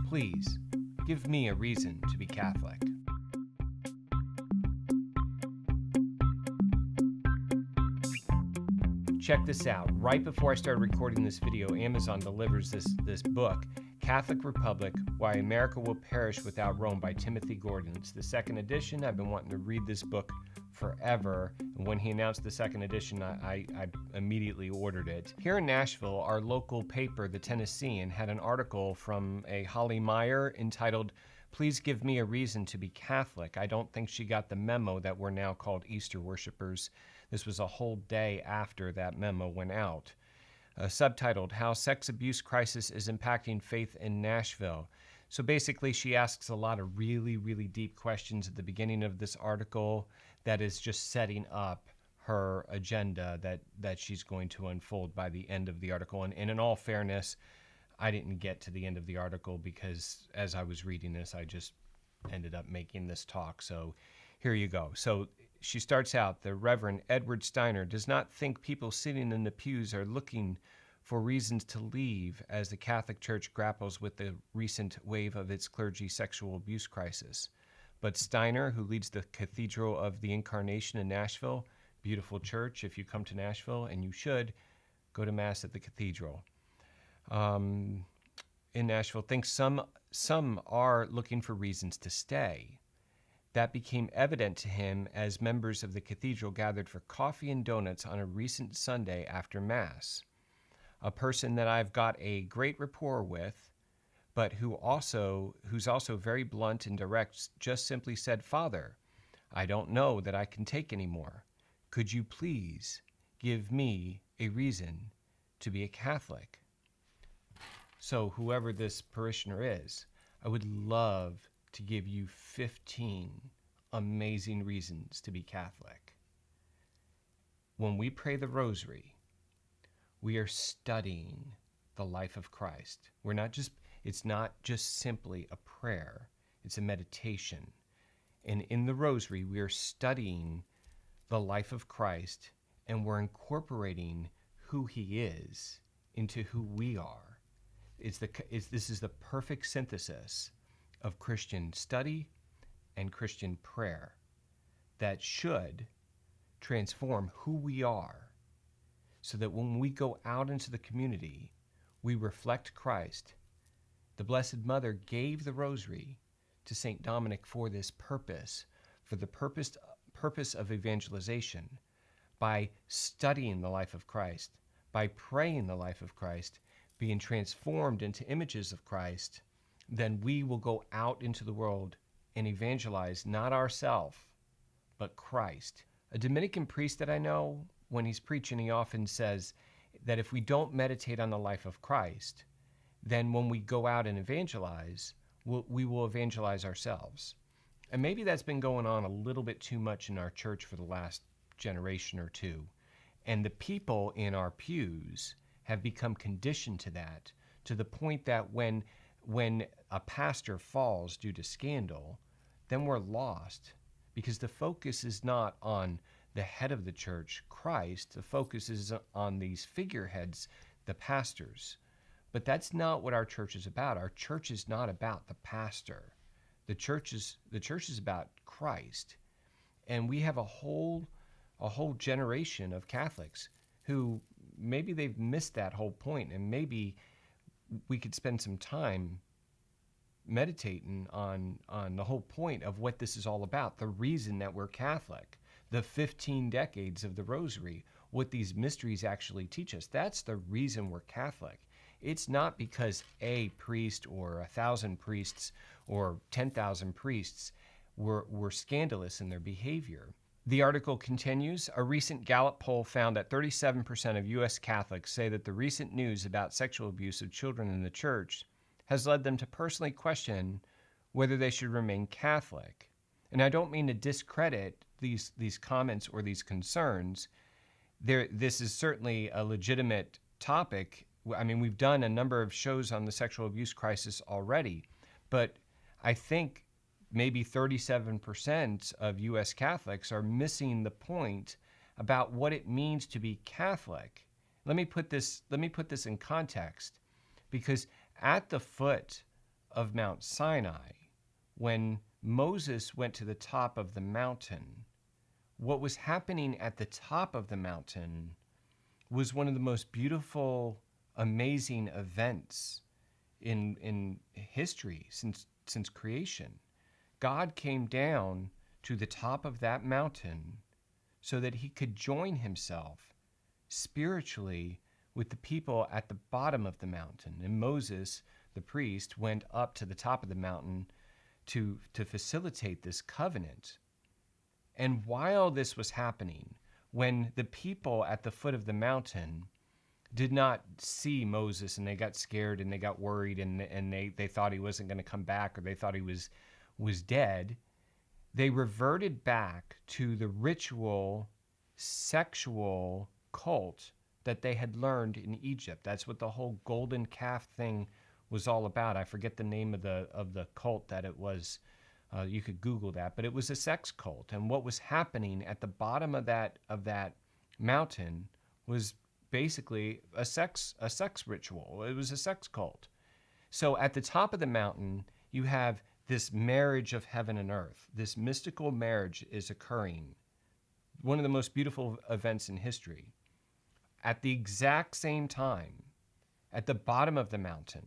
Please, give me a reason to be Catholic. Check this out. Right before I started recording this video, Amazon delivers this book, Catholic Republic, Why America Will Perish Without Rome by Timothy Gordon. It's the second edition. I've been wanting to read this book forever. And when he announced the second edition, I immediately ordered it. Here in Nashville, our local paper, The Tennessean, had an article from a Holly Meyer entitled, Please Give Me a Reason to be Catholic. I don't think she got the memo that we're now called Easter worshipers. This was a whole day after that memo went out. Subtitled, How Sex Abuse Crisis is Impacting Faith in Nashville. So basically, she asks a lot of really, really deep questions at the beginning of this article that is just setting up her agenda that she's going to unfold by the end of the article. And in all fairness, I didn't get to the end of the article because as I was reading this, I just ended up making this talk. So here you go. So she starts out, the Reverend Edward Steiner does not think people sitting in the pews are looking for reasons to leave as the Catholic Church grapples with the recent wave of its clergy sexual abuse crisis. But Steiner, who leads the Cathedral of the Incarnation in Nashville, beautiful church, if you come to Nashville, and you should, go to Mass at the Cathedral. In Nashville, thinks some are looking for reasons to stay. That became evident to him as members of the cathedral gathered for coffee and donuts on a recent Sunday after Mass. A person that I've got a great rapport with, but who's also very blunt and direct, just simply said, Father, I don't know that I can take anymore. Could you please give me a reason to be a Catholic? So whoever this parishioner is, I would love to give you 15 amazing reasons to be Catholic. When we pray the Rosary, we are studying the life of Christ. It's not just simply a prayer, it's a meditation. And in the Rosary, we are studying the life of Christ, and we're incorporating who he is into who we are. This is the perfect synthesis of Christian study and Christian prayer that should transform who we are so that when we go out into the community, we reflect Christ. The Blessed Mother gave the Rosary to St. Dominic for this purpose, for the purpose of evangelization. By studying the life of Christ, by praying the life of Christ, being transformed into images of Christ, then we will go out into the world and evangelize not ourselves, but Christ. A Dominican priest that I know, when he's preaching, he often says that if we don't meditate on the life of Christ, then when we go out and evangelize, we will evangelize ourselves. And maybe that's been going on a little bit too much in our church for the last generation or two. And the people in our pews have become conditioned to that, to the point that when a pastor falls due to scandal, then we're lost, because the focus is not on the head of the church, Christ. The focus is on these figureheads, the pastors. But that's not what our church is about. Our church is not about the pastor. The church is about Christ. And we have a whole generation of Catholics who maybe they've missed that whole point, and maybe we could spend some time meditating on the whole point of what this is all about, the reason that we're Catholic, the 15 decades of the Rosary, what these mysteries actually teach us. That's the reason we're Catholic. It's not because a priest or 1,000 priests or 10,000 priests were scandalous in their behavior. The article continues, a recent Gallup poll found that 37% of U.S. Catholics say that the recent news about sexual abuse of children in the church has led them to personally question whether they should remain Catholic. And I don't mean to discredit these comments or these concerns. This is certainly a legitimate topic. I mean, we've done a number of shows on the sexual abuse crisis already, but I think maybe 37% of U.S. Catholics are missing the point about what it means to be Catholic. Let me put this in context, because at the foot of Mount Sinai, when Moses went to the top of the mountain, what was happening at the top of the mountain was one of the most beautiful, amazing events in history since creation. God came down to the top of that mountain so that he could join himself spiritually with the people at the bottom of the mountain. And Moses, the priest, went up to the top of the mountain to facilitate this covenant. And while this was happening, when the people at the foot of the mountain did not see Moses, and they got scared and they got worried, and they thought he wasn't going to come back, or they thought he was dead, they reverted back to the ritual sexual cult that they had learned in Egypt. That's what the whole golden calf thing was all about. I forget the name of the cult that it was. You could Google that, but it was a sex cult. And what was happening at the bottom of that mountain was basically a sex ritual. It was a sex cult. So at the top of the mountain, you have this marriage of heaven and earth. This mystical marriage is occurring. One of the most beautiful events in history. At the exact same time, at the bottom of the mountain,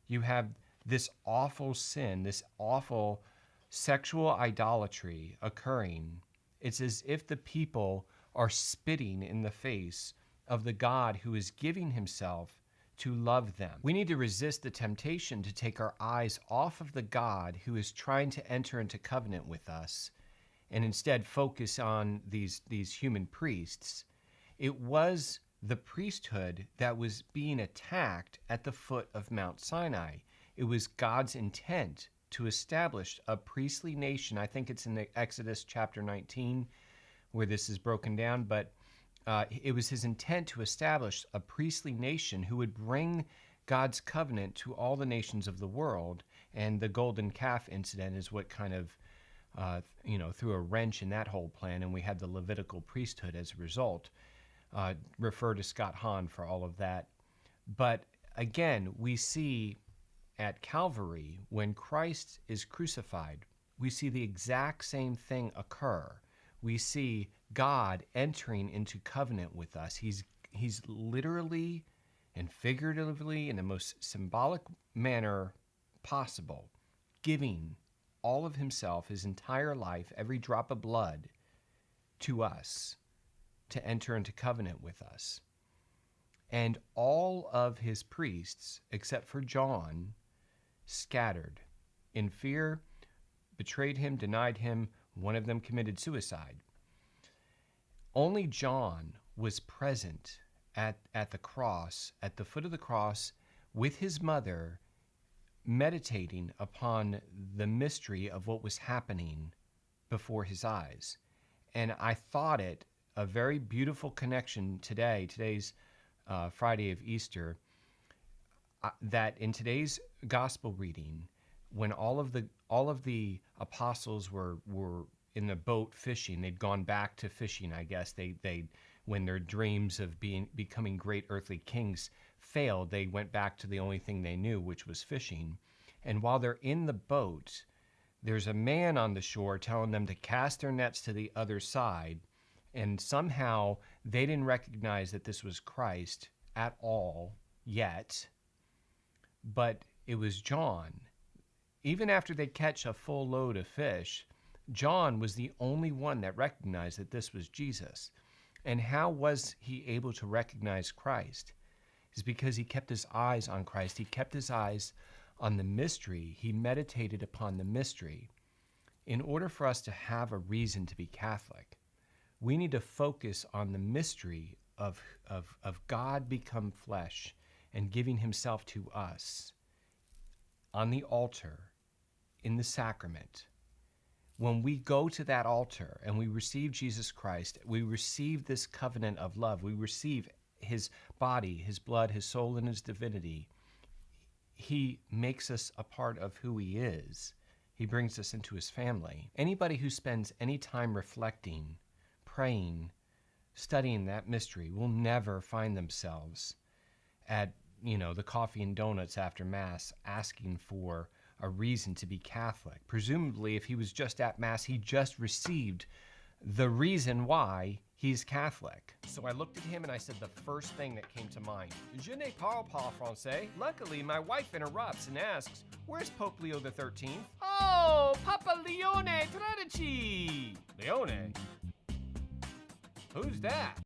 you have this awful sin, this awful sexual idolatry occurring. It's as if the people are spitting in the face of the God who is giving himself to love them. We need to resist the temptation to take our eyes off of the God who is trying to enter into covenant with us and instead focus on these human priests. It was the priesthood that was being attacked at the foot of Mount Sinai. It was God's intent to establish a priestly nation. I think it's in the Exodus chapter 19 where this is broken down, but it was his intent to establish a priestly nation who would bring God's covenant to all the nations of the world. And the golden calf incident is what kind of threw a wrench in that whole plan, and we had the Levitical priesthood as a result. Refer to Scott Hahn for all of that. But again, we see at Calvary, when Christ is crucified, we see the exact same thing occur. We see God entering into covenant with us. He's literally and figuratively, in the most symbolic manner possible, giving all of himself, his entire life, every drop of blood, to us, to enter into covenant with us. And all of his priests, except for John, scattered in fear, betrayed him, denied him. One of them committed suicide. Only John was present at the cross, at the foot of the cross, with his mother, meditating upon the mystery of what was happening before his eyes. And I thought it a very beautiful connection today. Today's Friday of Easter. That in today's gospel reading, when all of the apostles were in the boat fishing, they'd gone back to fishing. I guess they when their dreams of becoming great earthly kings failed, they went back to the only thing they knew, which was fishing. And while they're in the boat, there's a man on the shore telling them to cast their nets to the other side. And somehow they didn't recognize that this was Christ at all yet. But it was John. Even after they catch a full load of fish, John was the only one that recognized that this was Jesus. And how was he able to recognize Christ? It's because he kept his eyes on Christ. He kept his eyes on the mystery. He meditated upon the mystery. In order for us to have a reason to be Catholic, we need to focus on the mystery of God become flesh and giving himself to us on the altar, in the sacrament. When we go to that altar and we receive Jesus Christ, we receive this covenant of love. We receive his body, his blood, his soul, and his divinity. He makes us a part of who he is. He brings us into his family. Anybody who spends any time reflecting, praying, studying that mystery will never find themselves at the coffee and donuts after Mass asking for a reason to be Catholic. Presumably, if he was just at Mass, he just received the reason why he's Catholic. So I looked at him and I said the first thing that came to mind, Je ne parle pas français. Luckily, my wife interrupts and asks, where's Pope Leo XIII? Oh, Papa Leone Tredici! Leone? Who's that?